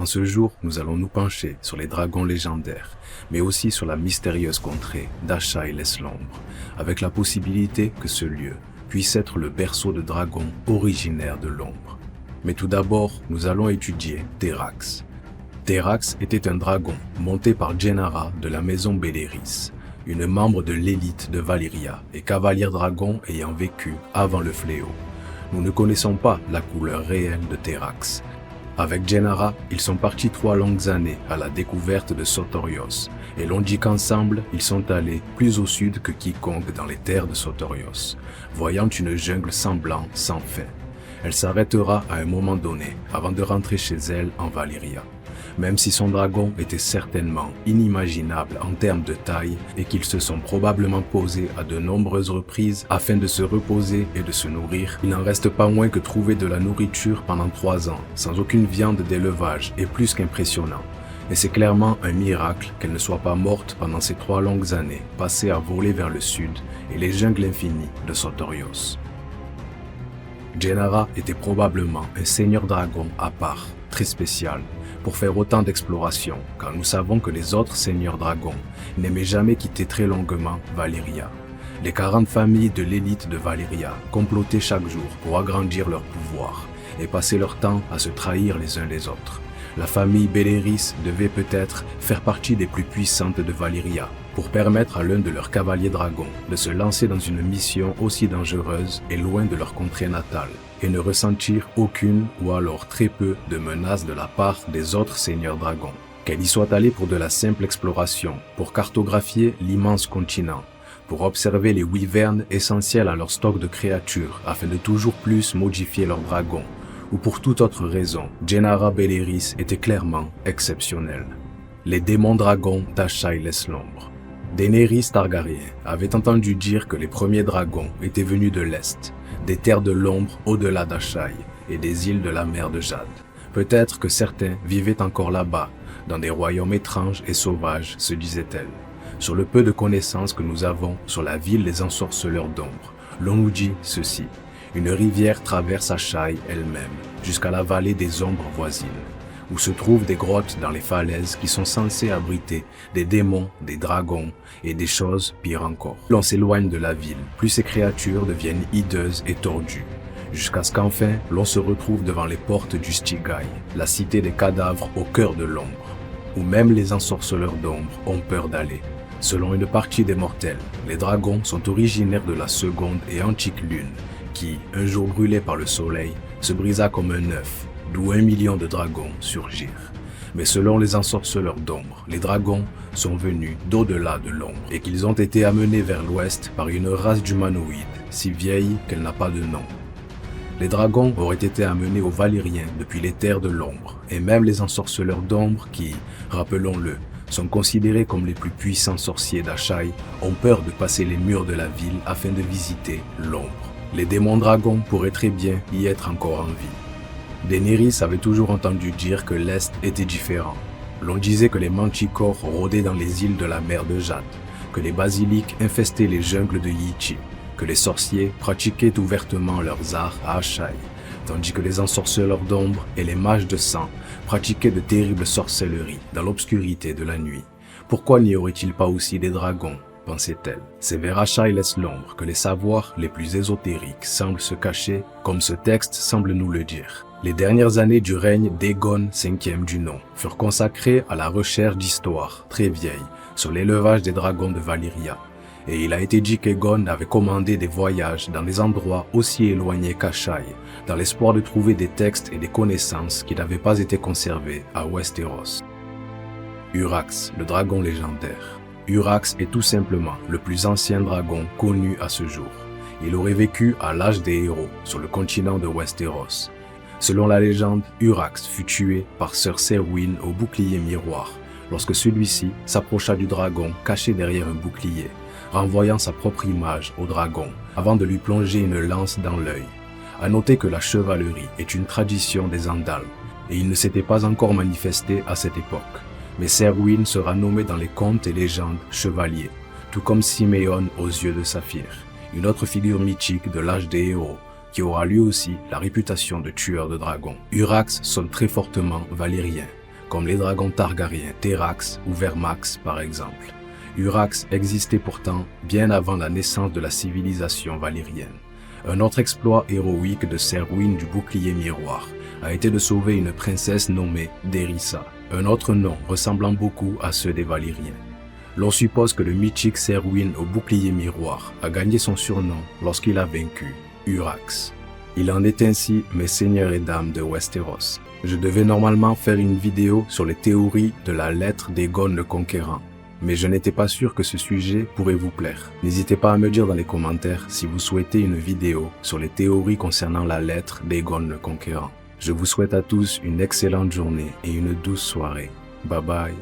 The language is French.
En ce jour, nous allons nous pencher sur les dragons légendaires, mais aussi sur la mystérieuse contrée d'Ashaï-les-L'Ombre, avec la possibilité que ce lieu puisse être le berceau de dragons originaires de l'ombre. Mais tout d'abord, nous allons étudier Terrax. Terrax était un dragon monté par Jennara de la maison Belleris, une membre de l'élite de Valyria et cavalière dragon ayant vécu avant le fléau. Nous ne connaissons pas la couleur réelle de Terrax. Avec Jennara, ils sont partis 3 longues années à la découverte de Sotorios, et l'on dit qu'ensemble, ils sont allés plus au sud que quiconque dans les terres de Sotorios, voyant une jungle semblant sans fin. Elle s'arrêtera à un moment donné avant de rentrer chez elle en Valyria. Même si son dragon était certainement inimaginable en termes de taille et qu'ils se sont probablement posés à de nombreuses reprises afin de se reposer et de se nourrir, il n'en reste pas moins que trouver de la nourriture pendant 3 ans, sans aucune viande d'élevage, est plus qu'impressionnant. Et c'est clairement un miracle qu'elle ne soit pas morte pendant ces 3 longues années passées à voler vers le sud et les jungles infinies de Sotorios. Jennara était probablement un seigneur dragon à part, très spécial, pour faire autant d'explorations, car nous savons que les autres seigneurs dragons n'aimaient jamais quitter très longuement Valyria. Les 40 familles de l'élite de Valyria complotaient chaque jour pour agrandir leur pouvoir et passer leur temps à se trahir les uns les autres. La famille Belleris devait peut-être faire partie des plus puissantes de Valyria pour permettre à l'un de leurs cavaliers dragons de se lancer dans une mission aussi dangereuse et loin de leur contrée natale, et ne ressentir aucune ou alors très peu de menaces de la part des autres seigneurs dragons. Qu'elle y soit allée pour de la simple exploration, pour cartographier l'immense continent, pour observer les wyverns essentiels à leur stock de créatures afin de toujours plus modifier leurs dragons, ou pour toute autre raison, Jennara Belleris était clairement exceptionnelle. Les démons dragons d'Ashaï-les-L'Ombre. Daenerys Targaryen avait entendu dire que les premiers dragons étaient venus de l'Est, des terres de l'ombre au-delà d'Ashaï et des îles de la mer de Jade. Peut-être que certains vivaient encore là-bas, dans des royaumes étranges et sauvages, se disait-elle. Sur le peu de connaissances que nous avons sur la ville des ensorceleurs d'ombre, l'on nous dit ceci. Une rivière traverse Ashaï elle-même, jusqu'à la vallée des ombres voisines, où se trouvent des grottes dans les falaises qui sont censées abriter des démons, des dragons et des choses pires encore. Plus l'on s'éloigne de la ville, plus ces créatures deviennent hideuses et tordues, jusqu'à ce qu'enfin l'on se retrouve devant les portes du Stygai, la cité des cadavres au cœur de l'ombre, où même les ensorceleurs d'ombre ont peur d'aller. Selon une partie des mortels, les dragons sont originaires de la seconde et antique lune, qui, un jour brûlée par le soleil, se brisa comme un œuf, d'où 1 million de dragons surgirent. Mais selon les ensorceleurs d'ombre, les dragons sont venus d'au-delà de l'ombre et qu'ils ont été amenés vers l'ouest par une race d'humanoïdes, si vieille qu'elle n'a pas de nom. Les dragons auraient été amenés aux Valyriens depuis les terres de l'ombre, et même les ensorceleurs d'ombre qui, rappelons-le, sont considérés comme les plus puissants sorciers d'Ashaï, ont peur de passer les murs de la ville afin de visiter l'ombre. Les démons dragons pourraient très bien y être encore en vie. Daenerys avait toujours entendu dire que l'Est était différent. L'on disait que les manticores rôdaient dans les îles de la mer de Jade, que les basiliques infestaient les jungles de Yichi, que les sorciers pratiquaient ouvertement leurs arts à Ashaï, tandis que les ensorceleurs d'ombre et les mages de sang pratiquaient de terribles sorcelleries dans l'obscurité de la nuit. Pourquoi n'y aurait-il pas aussi des dragons, pensait-elle. C'est vers Ashaï-les-L'Ombre que les savoirs les plus ésotériques semblent se cacher, comme ce texte semble nous le dire. Les dernières années du règne d'Aegon V du nom furent consacrées à la recherche d'histoires très vieilles sur l'élevage des dragons de Valyria. Et il a été dit qu'Aegon avait commandé des voyages dans des endroits aussi éloignés qu'Ashaï, dans l'espoir de trouver des textes et des connaissances qui n'avaient pas été conservés à Westeros. Urax, le dragon légendaire. Urax est tout simplement le plus ancien dragon connu à ce jour. Il aurait vécu à l'âge des héros sur le continent de Westeros. Selon la légende, Urax fut tué par Sir Serwyn au bouclier miroir, lorsque celui-ci s'approcha du dragon caché derrière un bouclier, renvoyant sa propre image au dragon, avant de lui plonger une lance dans l'œil. À noter que la chevalerie est une tradition des Andals, et il ne s'était pas encore manifesté à cette époque. Mais Serwyn sera nommé dans les contes et légendes chevalier, tout comme Siméon aux yeux de saphir, une autre figure mythique de l'âge des héros, qui aura lui aussi la réputation de tueur de dragons. Urax sonne très fortement valyrien, comme les dragons Targaryens, Terax ou Vermax par exemple. Urax existait pourtant bien avant la naissance de la civilisation valérienne. Un autre exploit héroïque de Serwyn du bouclier miroir a été de sauver une princesse nommée Derissa, un autre nom ressemblant beaucoup à ceux des Valériens. L'on suppose que le mythique Serwyn au bouclier miroir a gagné son surnom lorsqu'il a vaincu Urax. Il en est ainsi, mes seigneurs et dames de Westeros. Je devais normalement faire une vidéo sur les théories de la lettre d'Aegon le Conquérant, mais je n'étais pas sûr que ce sujet pourrait vous plaire. N'hésitez pas à me dire dans les commentaires si vous souhaitez une vidéo sur les théories concernant la lettre d'Aegon le Conquérant. Je vous souhaite à tous une excellente journée et une douce soirée. Bye bye.